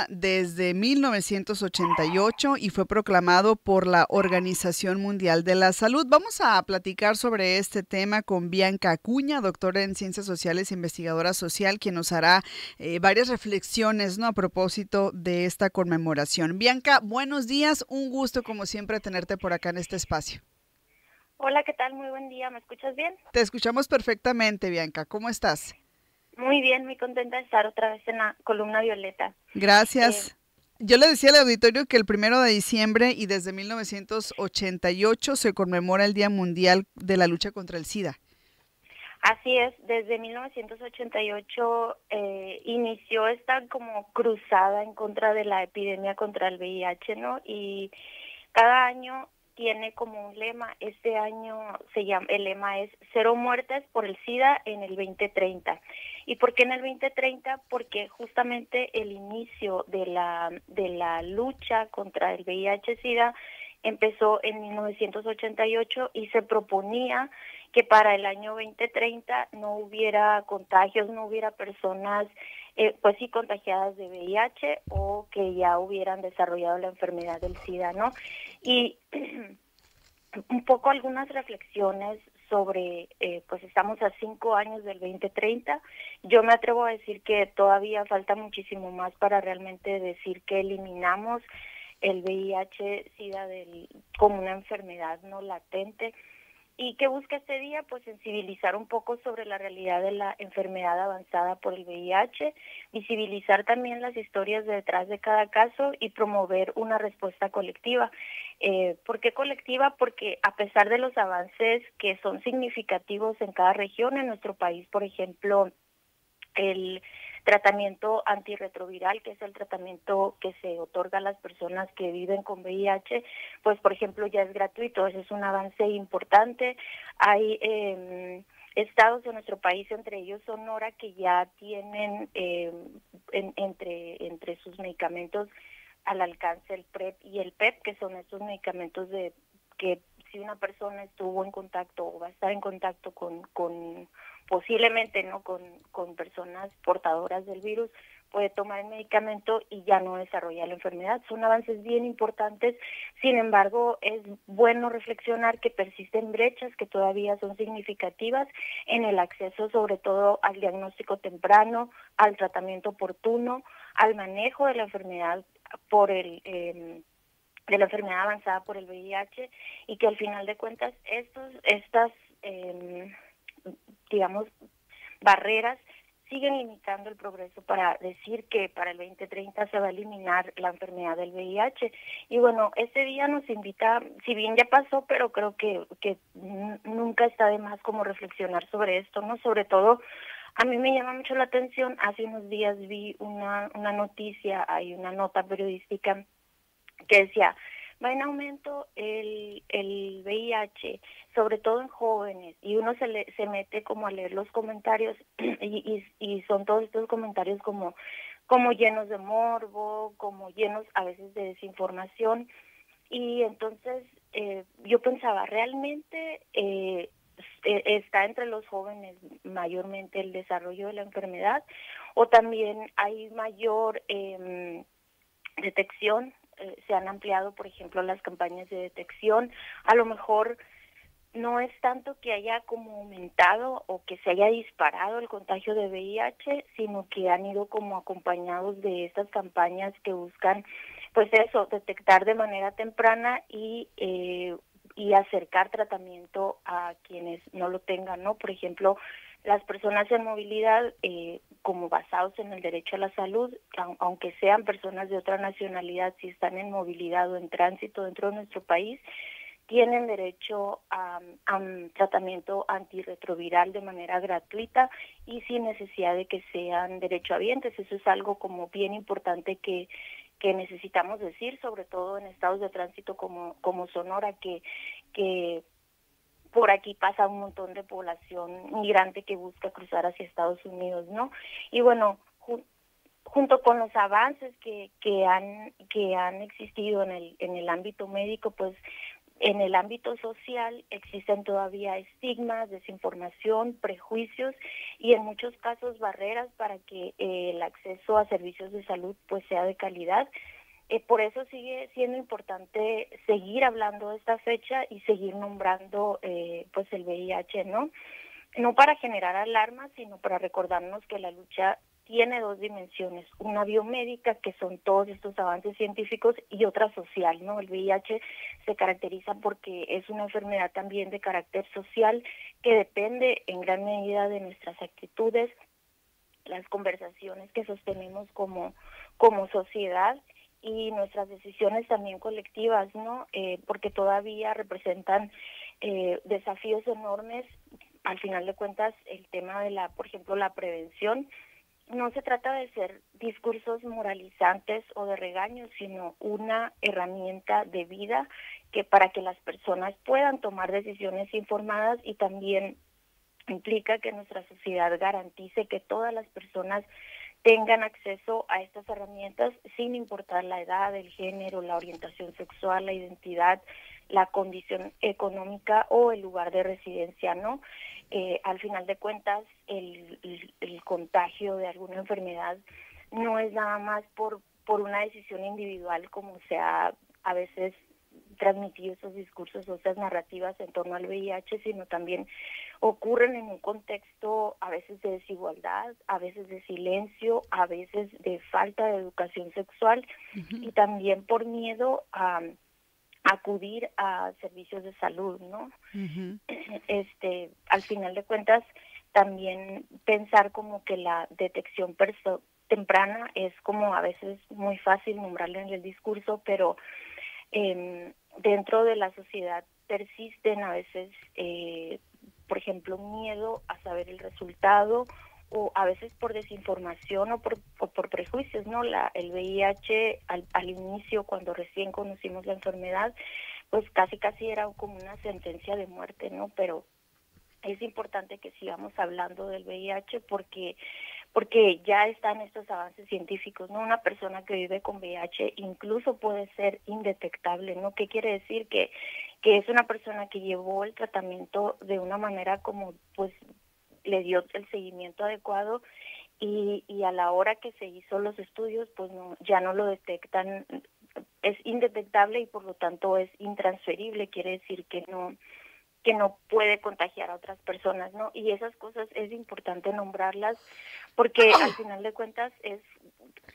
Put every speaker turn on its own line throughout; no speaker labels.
desde 1988 y fue proclamado por la Organización Mundial de la Salud. Vamos a platicar sobre este tema con Bianca Acuña, doctora en Ciencias Sociales e investigadora social, quien nos hará varias reflexiones, ¿no?, a propósito de esta conmemoración. Bianca, buenos días, un gusto como siempre tenerte por acá en este espacio.
Hola, ¿qué tal? Muy buen día. ¿Me escuchas bien?
Te escuchamos perfectamente, Bianca. ¿Cómo estás?
Muy bien, muy contenta de estar otra vez en la columna violeta. Eh,
Gracias. Yo le decía al auditorio que el 1 de diciembre y desde 1988 se conmemora el Día Mundial de la Lucha contra el SIDA.
Así es, desde 1988 inició esta como cruzada en contra de la epidemia contra el VIH, ¿no? Y cada año tiene como un lema. Este año el lema es cero muertes por el SIDA en el 2030. ¿Y por qué en el 2030? Porque justamente el inicio de la lucha contra el VIH-SIDA empezó en 1988 y se proponía que para el año 2030 no hubiera contagios, no hubiera personas pues sí contagiadas de VIH o que ya hubieran desarrollado la enfermedad del SIDA, ¿no? Y un poco algunas reflexiones sobre, pues estamos a 5 años del 2030. Yo me atrevo a decir que todavía falta muchísimo más para realmente decir que eliminamos el VIH-Sida como una enfermedad no latente. ¿Y qué busca este día? Pues sensibilizar un poco sobre la realidad de la enfermedad avanzada por el VIH, visibilizar también las historias detrás de cada caso y promover una respuesta colectiva. ¿Por qué colectiva? Porque a pesar de los avances que son significativos en cada región, en nuestro país, por ejemplo, el tratamiento antirretroviral, que es el tratamiento que se otorga a las personas que viven con VIH, pues por ejemplo ya es gratuito. Ese es un avance importante. Hay estados de nuestro país, entre ellos Sonora, que ya tienen entre sus medicamentos al alcance el PrEP y el PEP, que son estos medicamentos que si una persona estuvo en contacto o va a estar en contacto con posiblemente no con personas portadoras del virus, puede tomar el medicamento y ya no desarrolla la enfermedad. Son avances bien importantes. Sin embargo, es bueno reflexionar que persisten brechas que todavía son significativas en el acceso, sobre todo al diagnóstico temprano, al tratamiento oportuno, al manejo de la enfermedad de la enfermedad avanzada por el VIH, y que al final de cuentas estas digamos, barreras siguen limitando el progreso para decir que para el 2030 se va a eliminar la enfermedad del VIH. Y bueno, este día nos invita, si bien ya pasó, pero creo que nunca está de más como reflexionar sobre esto, ¿no? Sobre todo, a mí me llama mucho la atención, hace unos días vi una noticia, hay una nota periodística que decía, va en aumento el VIH, sobre todo en jóvenes, y uno se mete como a leer los comentarios y son todos estos comentarios como llenos de morbo, como llenos a veces de desinformación. Y entonces yo pensaba, ¿realmente está entre los jóvenes mayormente el desarrollo de la enfermedad, o también hay mayor detección? Se han ampliado, por ejemplo, las campañas de detección. A lo mejor no es tanto que haya como aumentado o que se haya disparado el contagio de VIH, sino que han ido como acompañados de estas campañas que buscan, pues eso, detectar de manera temprana y acercar tratamiento a quienes no lo tengan, ¿no? Por ejemplo, las personas en movilidad, como basados en el derecho a la salud, aunque sean personas de otra nacionalidad, si están en movilidad o en tránsito dentro de nuestro país, tienen derecho a un tratamiento antirretroviral de manera gratuita y sin necesidad de que sean derechohabientes. Eso es algo como bien importante que necesitamos decir, sobre todo en estados de tránsito como Sonora, que por aquí pasa un montón de población migrante que busca cruzar hacia Estados Unidos, ¿no? Y bueno, junto con los avances que han existido en el ámbito médico, pues En el ámbito social existen todavía estigmas, desinformación, prejuicios y en muchos casos barreras para que el acceso a servicios de salud pues sea de calidad. Por eso sigue siendo importante seguir hablando de esta fecha y seguir nombrando pues el VIH, ¿no? No para generar alarma, sino para recordarnos que la lucha tiene dos dimensiones, una biomédica, que son todos estos avances científicos, y otra social, ¿no? El VIH se caracteriza porque es una enfermedad también de carácter social que depende en gran medida de nuestras actitudes, las conversaciones que sostenemos como sociedad y nuestras decisiones también colectivas, ¿no? Porque todavía representan desafíos enormes. Al final de cuentas, el tema de por ejemplo, la prevención, no se trata de ser discursos moralizantes o de regaños, sino una herramienta de vida que para que las personas puedan tomar decisiones informadas, y también implica que nuestra sociedad garantice que todas las personas tengan acceso a estas herramientas sin importar la edad, el género, la orientación sexual, la identidad, la condición económica o el lugar de residencia, ¿no? Al final de cuentas, el contagio de alguna enfermedad no es nada más por una decisión individual, como se ha a veces transmitido esos discursos o esas narrativas en torno al VIH, sino también ocurren en un contexto a veces de desigualdad, a veces de silencio, a veces de falta de educación sexual y también por miedo a acudir a servicios de salud, ¿no? Al final de cuentas, también pensar como que la detección temprana es como a veces muy fácil nombrarlo en el discurso, pero dentro de la sociedad persisten a veces, por ejemplo, miedo a saber el resultado, o a veces por desinformación o por prejuicios, ¿no? El VIH al inicio, cuando recién conocimos la enfermedad, pues casi era como una sentencia de muerte, ¿no? Pero es importante que sigamos hablando del VIH porque ya están estos avances científicos, ¿no? Una persona que vive con VIH incluso puede ser indetectable, ¿no? ¿Qué quiere decir? Que es una persona que llevó el tratamiento de una manera como, pues, le dio el seguimiento adecuado y a la hora que se hizo los estudios, pues ya no lo detectan, es indetectable y por lo tanto es intransferible, quiere decir que no puede contagiar a otras personas, ¿no? Y esas cosas es importante nombrarlas porque al final de cuentas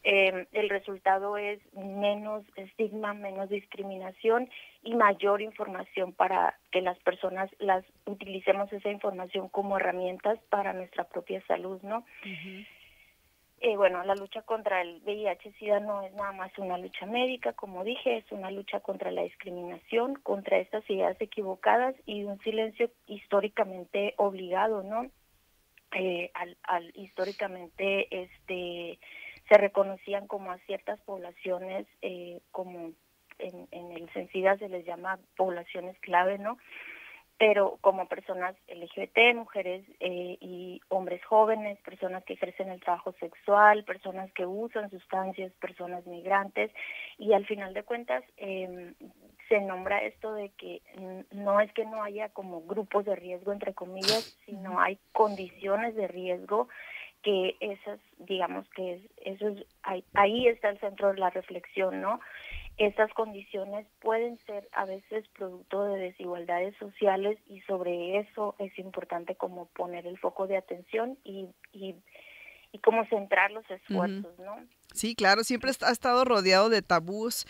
el resultado es menos estigma, menos discriminación y mayor información para que las personas utilicemos esa información como herramientas para nuestra propia salud, ¿no? Bueno, la lucha contra el VIH-Sida no es nada más una lucha médica, como dije, es una lucha contra la discriminación, contra estas ideas equivocadas y un silencio históricamente obligado, ¿no? Históricamente se reconocían como a ciertas poblaciones, como en el SENSIDA se les llama poblaciones clave, ¿no? Pero como personas LGBT, mujeres y hombres jóvenes, personas que ejercen el trabajo sexual, personas que usan sustancias, personas migrantes, y al final de cuentas se nombra esto de que no es que no haya como grupos de riesgo, entre comillas, sino hay condiciones de riesgo que esas, digamos que ahí está el centro de la reflexión, ¿no? Estas condiciones pueden ser a veces producto de desigualdades sociales y sobre eso es importante como poner el foco de atención y como centrar los esfuerzos, ¿no?
Sí, claro, siempre ha estado rodeado de tabús,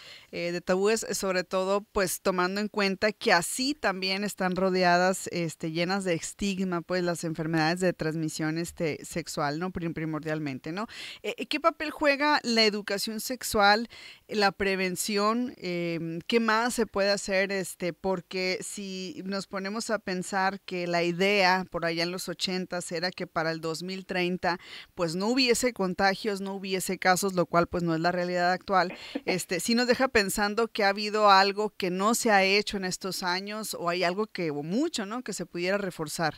sobre todo pues tomando en cuenta que así también están rodeadas, llenas de estigma, pues las enfermedades de transmisión sexual, ¿no? Primordialmente, ¿no? ¿Qué papel juega la educación sexual, la prevención? ¿Qué más se puede hacer? Porque si nos ponemos a pensar que la idea por allá en los 80s era que para el 2030 pues no hubiese contagios, no hubiese casos, lo cual pues no es la realidad actual, sí nos deja pensando que ha habido algo que no se ha hecho en estos años o hay algo o mucho, ¿no? Que se pudiera reforzar.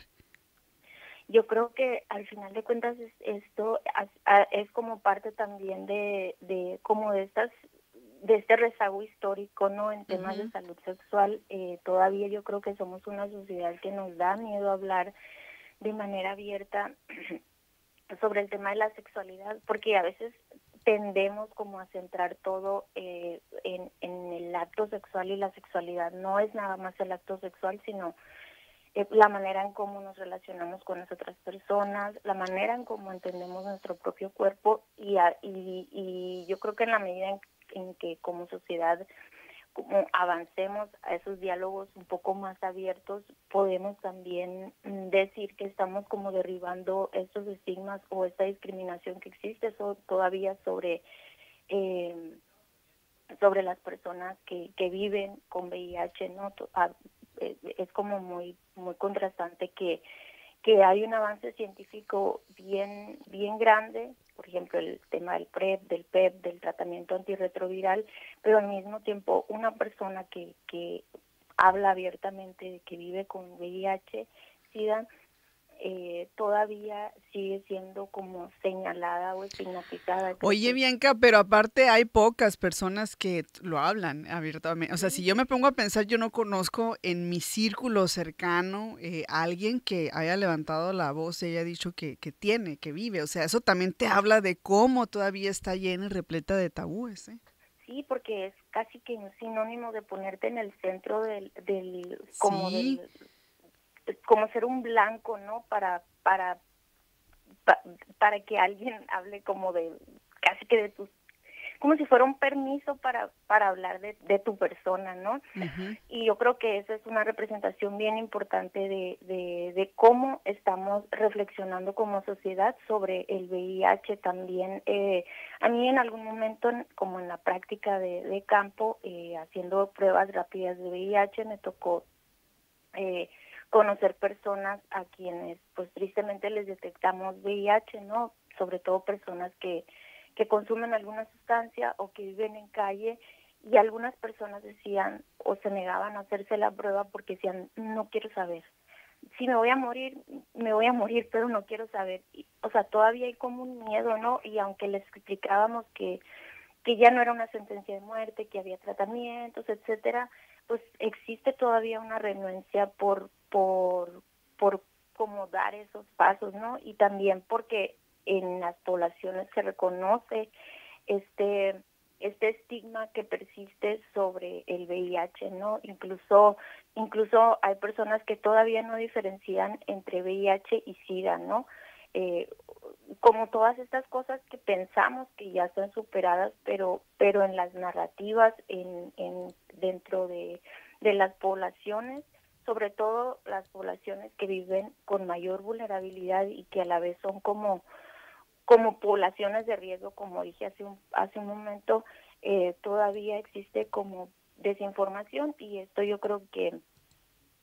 Yo creo que al final de cuentas esto es como parte también de como de estas de este rezago histórico, ¿no? En temas de
Ujú.
salud sexual, todavía yo creo que somos una sociedad que nos da miedo hablar de manera abierta sobre el tema de la sexualidad, porque a veces tendemos como a centrar todo en el acto sexual, y la sexualidad no es nada más el acto sexual, sino la manera en cómo nos relacionamos con las otras personas, la manera en cómo entendemos nuestro propio cuerpo, y yo creo que en la medida en que como sociedad como avancemos a esos diálogos un poco más abiertos, podemos también decir que estamos como derribando estos estigmas o esta discriminación que existe todavía eh, sobre las personas que viven con VIH, ¿no? Es como muy contrastante que hay un avance científico bien grande, por ejemplo, el tema del PrEP, del PEP, del tratamiento antirretroviral, pero al mismo tiempo una persona que habla abiertamente de que vive con VIH, SIDA, todavía sigue siendo como señalada o estigmatizada, creo
Oye,
que
Bianca, pero aparte hay pocas personas que lo hablan abiertamente. O sea, si
sí.
yo me pongo a pensar, yo no conozco en mi círculo cercano a alguien que haya levantado la voz y haya dicho que tiene, que vive. O sea, eso también te habla de cómo todavía está llena y repleta de tabúes, ¿eh?
Sí, porque es casi que un sinónimo de ponerte en el centro
Sí,
como ser un blanco, ¿no? Pa- para que alguien hable como de, casi que de tus, como si fuera un permiso para hablar de tu persona, ¿no?
ujú,
Y yo creo que esa es una representación bien importante de cómo estamos reflexionando como sociedad sobre el VIH también. A mí en algún momento, como en la práctica de campo, haciendo pruebas rápidas de VIH, me tocó eh, conocer personas a quienes pues tristemente les detectamos VIH, ¿no? Sobre todo personas que consumen alguna sustancia o que viven en calle, y algunas personas decían o se negaban a hacerse la prueba porque decían, no quiero saber. Si me voy a morir, me voy a morir, pero no quiero saber. O sea, todavía hay como un miedo, ¿no? Y aunque les explicábamos que ya no era una sentencia de muerte, que había tratamientos, etcétera, pues existe todavía una renuencia por cómo dar esos pasos, ¿no? Y también porque en las poblaciones se reconoce este este estigma que persiste sobre el VIH, ¿no? Incluso hay personas que todavía no diferencian entre VIH y SIDA, ¿no? Eh, Como todas estas cosas que pensamos que ya están superadas, pero en las narrativas, dentro de las poblaciones, sobre todo las poblaciones que viven con mayor vulnerabilidad y que a la vez son como poblaciones de riesgo, como dije hace un momento, todavía existe como desinformación, y esto yo creo que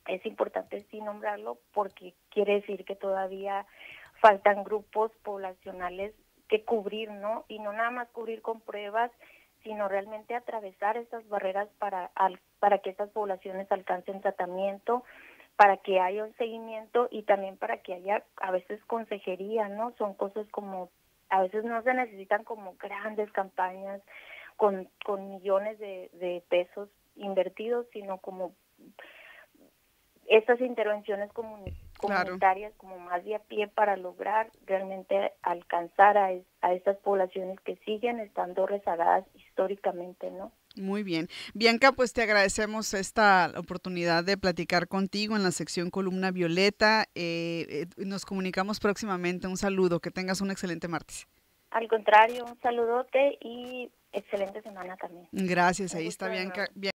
es importante sí nombrarlo porque quiere decir que todavía faltan grupos poblacionales que cubrir, ¿no? Y no nada más cubrir con pruebas, sino realmente atravesar estas barreras para que estas poblaciones alcancen tratamiento, para que haya un seguimiento y también para que haya a veces consejería, ¿no? Son cosas como, a veces no se necesitan como grandes campañas con millones de pesos invertidos, sino como estas intervenciones
claro.
comunitarias como más de a pie para lograr realmente alcanzar a estas poblaciones que siguen estando rezagadas históricamente, ¿no?
Muy bien. Bianca, pues te agradecemos esta oportunidad de platicar contigo en la sección Columna Violeta. Nos comunicamos próximamente. Un saludo. Que tengas un excelente martes.
Al contrario, un saludote y excelente semana también.
Gracias.
Un
Ahí está
gusto de
Bianca.
nuevo.